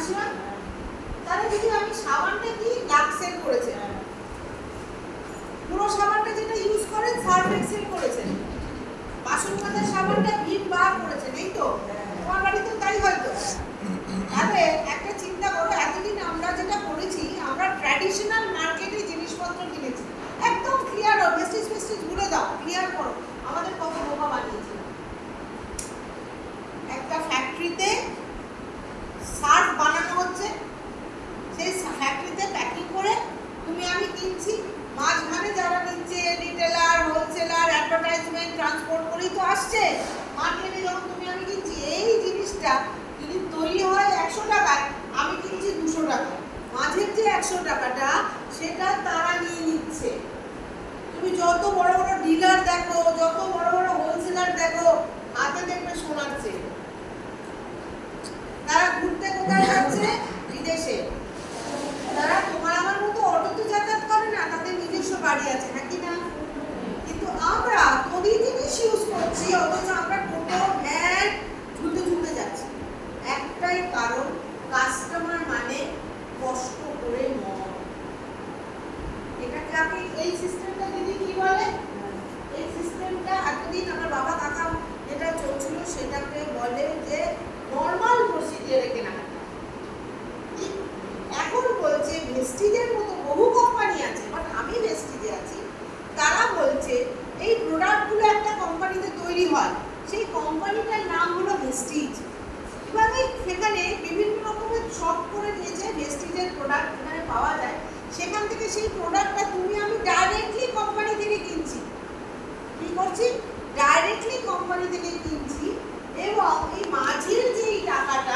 মাসিমা তাহলে যদি আমি সাবানটা কি লাক্সের করেছে, পুরো সাবানটা যেটা ইউজ করেন সার্ফ এক্সেল করেছেন, বাসন মাজার সাবানটা ভিম বার করেছেন, এই তো তোমার বাড়ি তো তাই হয়তো। তাহলে একটা চিন্তা করো, এতদিন আমরা যেটা করেছি, আমরা ট্র্যাডিশনাল মার্কেটে জিনিসপত্র কিনেছি, একদম ক্লিয়ার হো, ভেস্টিজ ফেস্টিজ ভুলে দাও, ক্লিয়ার করো আমাদের কত বোকা বানিয়েছিল। একটা ফ্যাক্টরিতে সার্ফ বানানো হচ্ছে, সেই ফ্যাক্টরিতে প্যাকিং করে তুমি আমি কিনছি, মাঝখানে যারা নিচ্ছে রিটেলার, হোলসেলার, অ্যাডভার্টাইজমেন্ট, ট্রান্সপোর্ট করেই তো আসছে মার্কেটে, যখন তুমি আমি কিনছি। এই জিনিসটা যদি তৈরি হয় 100 টাকায়, আমি কিনছি 200 টাকায়, মাঝের যে 100 টাকাটা সেটা তারা নিয়ে নিচ্ছে। তুমি যত বড় বড় ডিলার দেখো, যত বড় বড় হোলসেলার দেখো, হাতে দেখবে সোনার চেন। তারা ঘুরতে কোথায় যাচ্ছে? বিদেশে। তারা তোমার আমার মতো অটোতে যাতায়াত করে না, তাদের নিজস্ব গাড়ি আছে, হ্যাঁ কি না? কিন্তু আমরা তৈরি জিনিস ইউজ করছি, অথচ আমরা টোটো ভ্যান ঝুলতে ঝুলতে যাচ্ছি। একটাই কারণ, কাস্টমার মানে কষ্ট করে মন। এটাকে আপনি এই সিস্টেমটা দিদি কি বলে? এই সিস্টেমটা এতদিন আমার বাবা কাকা যেটা চলছিল সেটাকে বলে যে নর্মাল প্রসিডিওরে কেনাকাটা। এখন বলছে ভেস্টিজের মতো বহু কোম্পানি আছে, বাট আমি ভেস্টিজে আছি, তারা বলছে এই প্রোডাক্টগুলো একটা কোম্পানিতে তৈরি হয়, সেই কোম্পানিটার নাম হলো ভেস্টিজ, এবং সেখানে বিভিন্ন রকমের শপ করে নিয়েছে ভেস্টিজের প্রোডাক্ট এখানে পাওয়া যায়। সেখান থেকে সেই প্রোডাক্টটা তুমি আমি ডাইরেক্টলি কোম্পানি থেকে কিনছি। কি করছি? ডাইরেক্টলি কোম্পানি থেকে কিনছি, এবং এই মাঝের